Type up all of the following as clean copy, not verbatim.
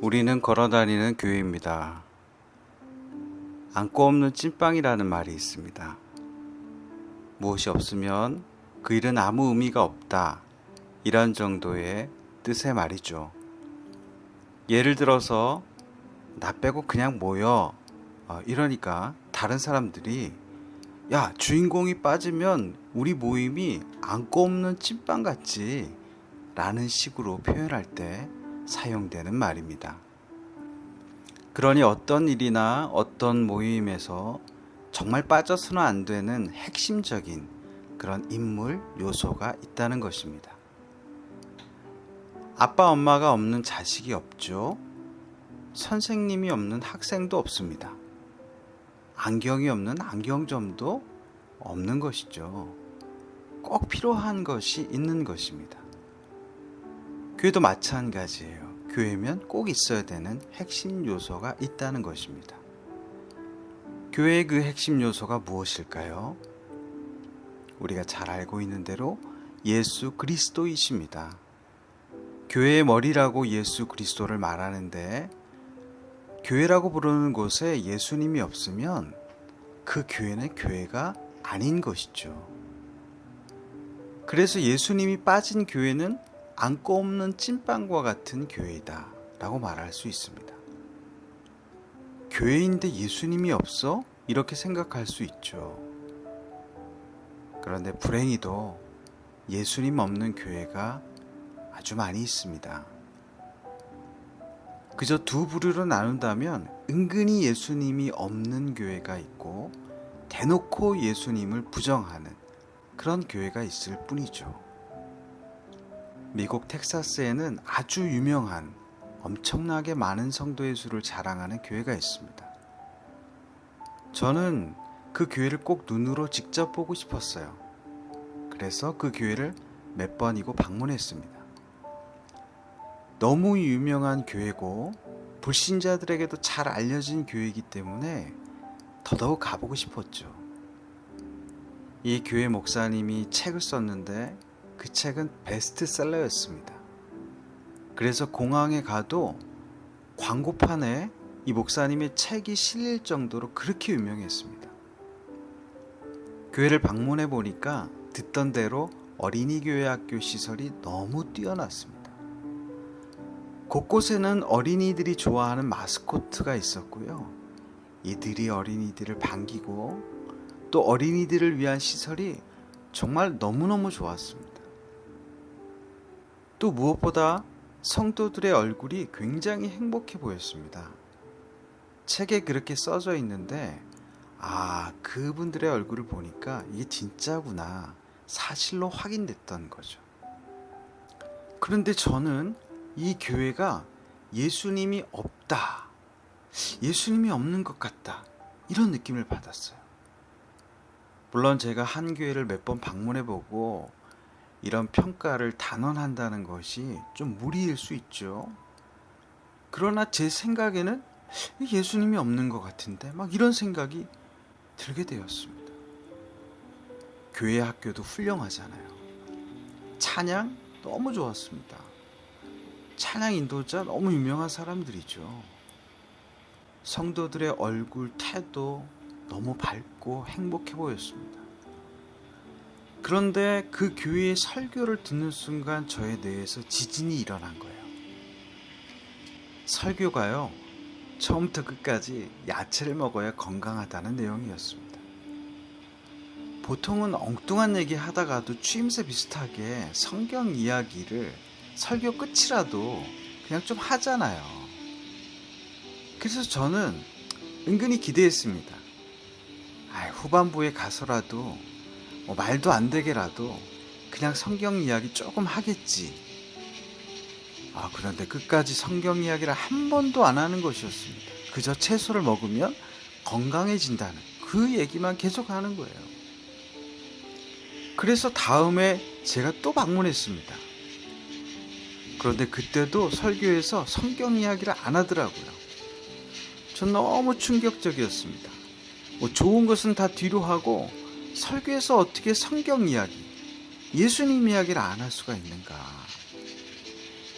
우리는 걸어다니는 교회입니다. 안고 없는 찐빵이라는 말이 있습니다. 무엇이 없으면 그 일은 아무 의미가 없다, 이런 정도의 뜻의 말이죠. 예를 들어서 나 빼고 그냥 모여, 이러니까 다른 사람들이 야, 주인공이 빠지면 우리 모임이 안고 없는 찐빵 같지, 라는 식으로 표현할 때 사용되는 말입니다. 그러니 어떤 일이나 어떤 모임에서 정말 빠져서는 안 되는 핵심적인 그런 인물 요소가 있다는 것입니다. 아빠 엄마가 없는 자식이 없죠. 선생님이 없는 학생도 없습니다. 안경이 없는 안경점도 없는 것이죠. 꼭 필요한 것이 있는 것입니다. 교회도 마찬가지예요. 교회면 꼭 있어야 되는 핵심 요소가 있다는 것입니다. 교회의 그 핵심 요소가 무엇일까요? 우리가 잘 알고 있는 대로 예수 그리스도이십니다. 교회의 머리라고 예수 그리스도를 말하는데, 교회라고 부르는 곳에 예수님이 없으면 그 교회는 교회가 아닌 것이죠. 그래서 예수님이 빠진 교회는 안고 없는 찐빵과 같은 교회이다 라고 말할 수 있습니다. 교회인데 예수님이 없어? 이렇게 생각할 수 있죠. 그런데 불행히도 예수님 없는 교회가 아주 많이 있습니다. 그저 두 부류로 나눈다면 은근히 예수님이 없는 교회가 있고, 대놓고 예수님을 부정하는 그런 교회가 있을 뿐이죠. 미국 텍사스에는 아주 유명한 엄청나게 많은 성도의 수를 자랑하는 교회가 있습니다. 저는 그 교회를 꼭 눈으로 직접 보고 싶었어요. 그래서 그 교회를 몇 번이고 방문했습니다. 너무 유명한 교회고 불신자들에게도 잘 알려진 교회이기 때문에 더더욱 가보고 싶었죠. 이 교회 목사님이 책을 썼는데 그 책은 베스트셀러였습니다. 그래서 공항에 가도 광고판에 이 목사님의 책이 실릴 정도로 그렇게 유명했습니다. 교회를 방문해 보니까 듣던 대로 어린이교회 학교 시설이 너무 뛰어났습니다. 곳곳에는 어린이들이 좋아하는 마스코트가 있었고요. 이들이 어린이들을 반기고 또 어린이들을 위한 시설이 정말 너무너무 좋았습니다. 또 무엇보다 성도들의 얼굴이 굉장히 행복해 보였습니다. 책에 그렇게 써져 있는데, 그분들의 얼굴을 보니까 이게 진짜구나, 사실로 확인됐던 거죠. 그런데 저는 이 교회가 예수님이 없다, 예수님이 없는 것 같다, 이런 느낌을 받았어요. 물론 제가 한 교회를 몇 번 방문해보고 이런 평가를 단언한다는 것이 좀 무리일 수 있죠. 그러나 제 생각에는 예수님이 없는 것 같은데, 막 이런 생각이 들게 되었습니다. 교회 학교도 훌륭하잖아요. 찬양 너무 좋았습니다. 찬양 인도자 너무 유명한 사람들이죠. 성도들의 얼굴, 태도 너무 밝고 행복해 보였습니다. 그런데 그 교회의 설교를 듣는 순간 저의 뇌에서 지진이 일어난 거예요. 설교가요, 처음부터 끝까지 야채를 먹어야 건강하다는 내용이었습니다. 보통은 엉뚱한 얘기 하다가도 추임새 비슷하게 성경 이야기를 설교 끝이라도 그냥 좀 하잖아요. 그래서 저는 은근히 기대했습니다. 후반부에 가서라도 말도 안 되게라도 그냥 성경 이야기 조금 하겠지. 그런데 끝까지 성경 이야기를 한 번도 안 하는 것이었습니다. 그저 채소를 먹으면 건강해진다는 그 얘기만 계속 하는 거예요. 그래서 다음에 제가 또 방문했습니다. 그런데 그때도 설교에서 성경 이야기를 안 하더라고요. 전 너무 충격적이었습니다. 좋은 것은 다 뒤로 하고 설교에서 어떻게 성경 이야기, 예수님 이야기를 안 할 수가 있는가.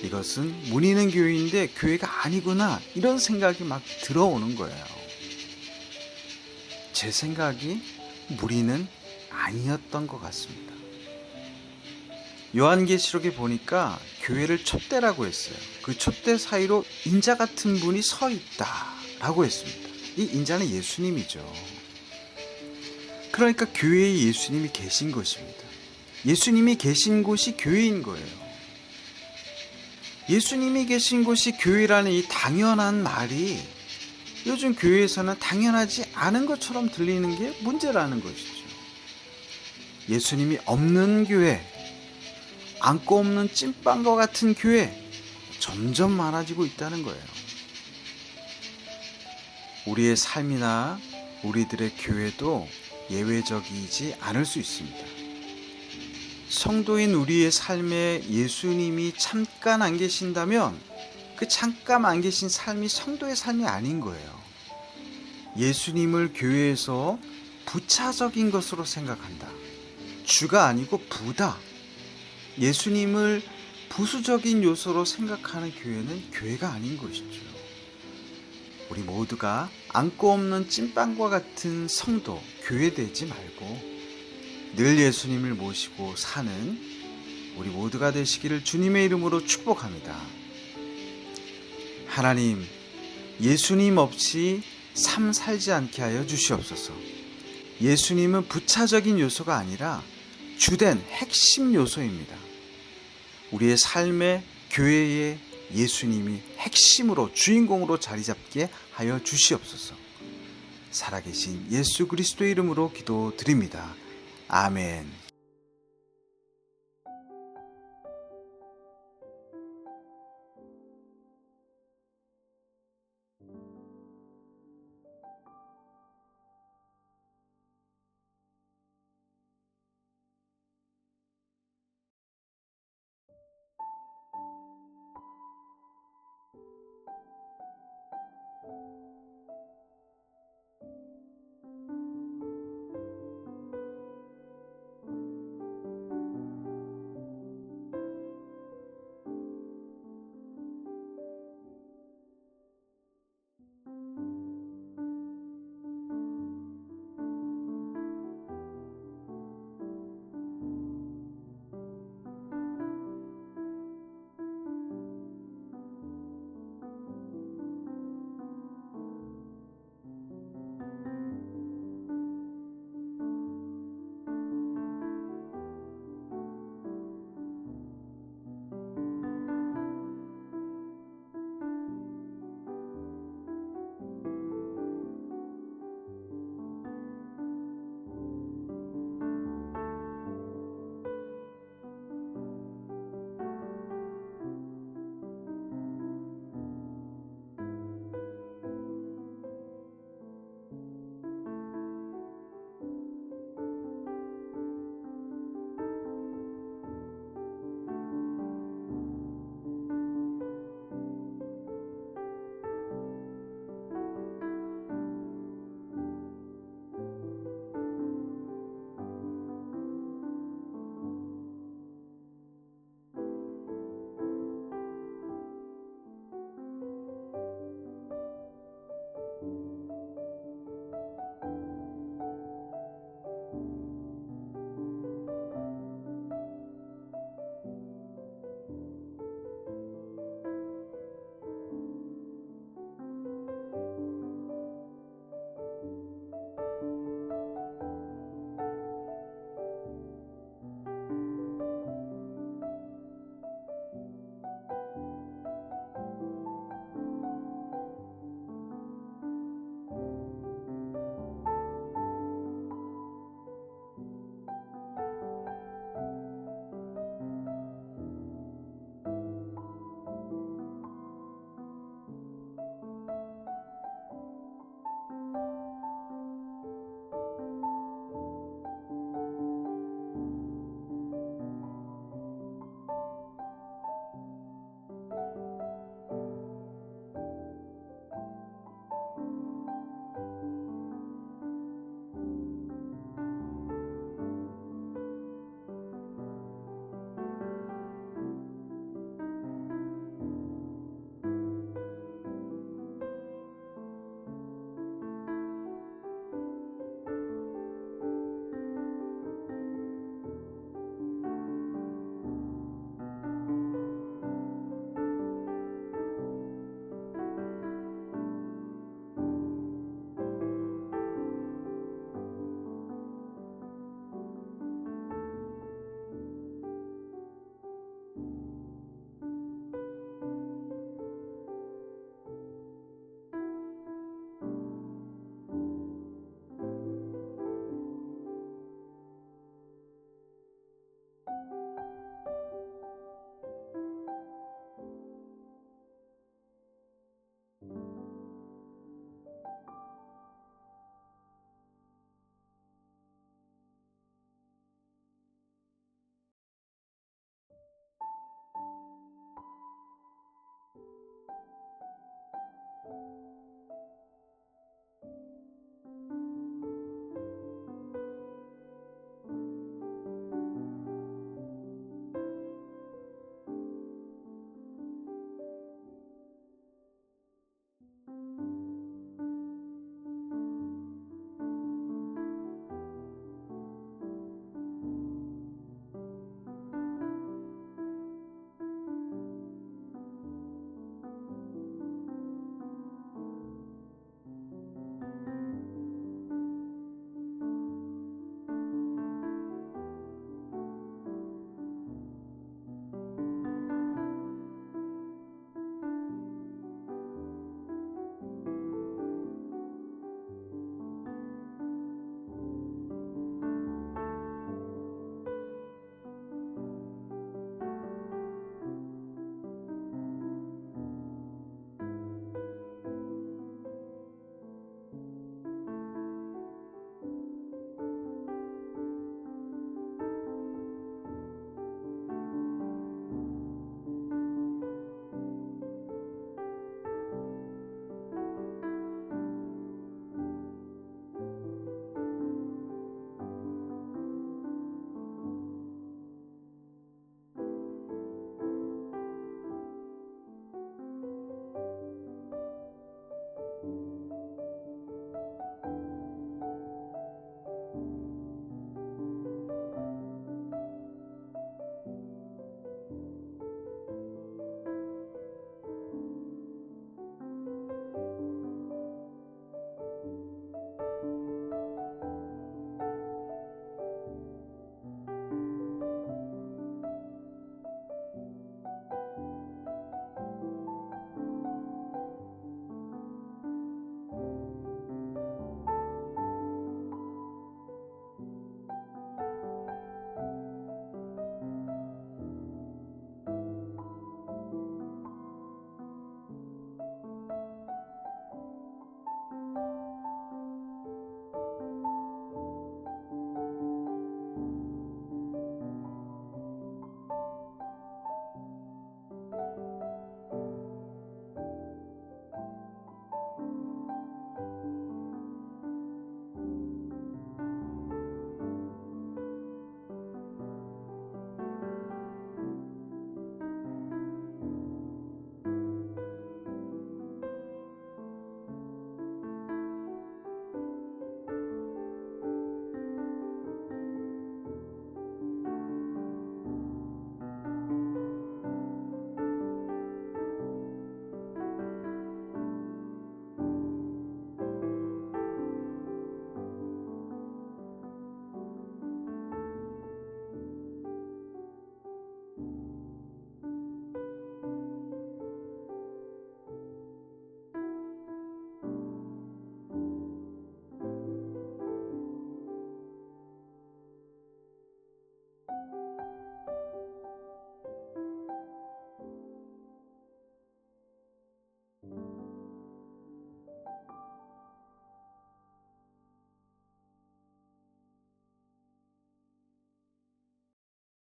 이것은 무리는 교회인데 교회가 아니구나, 이런 생각이 막 들어오는 거예요. 제 생각이 무리는 아니었던 것 같습니다. 요한계시록에 보니까 교회를 촛대라고 했어요. 그 촛대 사이로 인자 같은 분이 서 있다라고 했습니다. 이 인자는 예수님이죠. 그러니까 교회에 예수님이 계신 것입니다. 예수님이 계신 곳이 교회인 거예요. 예수님이 계신 곳이 교회라는 이 당연한 말이 요즘 교회에서는 당연하지 않은 것처럼 들리는 게 문제라는 것이죠. 예수님이 없는 교회, 안고 없는 찐빵과 같은 교회, 점점 많아지고 있다는 거예요. 우리의 삶이나 우리들의 교회도 예외적이지 않을 수 있습니다. 성도인 우리의 삶에 예수님이 잠깐 안 계신다면 그 잠깐 안 계신 삶이 성도의 삶이 아닌 거예요. 예수님을 교회에서 부차적인 것으로 생각한다. 주가 아니고 부다. 예수님을 부수적인 요소로 생각하는 교회는 교회가 아닌 것이죠. 우리 모두가 안고 없는 찐빵과 같은 성도, 교회 되지 말고 늘 예수님을 모시고 사는 우리 모두가 되시기를 주님의 이름으로 축복합니다. 하나님, 예수님 없이 삶 살지 않게 하여 주시옵소서. 예수님은 부차적인 요소가 아니라 주된 핵심 요소입니다. 우리의 삶의 교회에 예수님이 핵심으로 주인공으로 자리 잡게 하여 주시옵소서. 살아계신 예수 그리스도의 이름으로 기도드립니다. 아멘.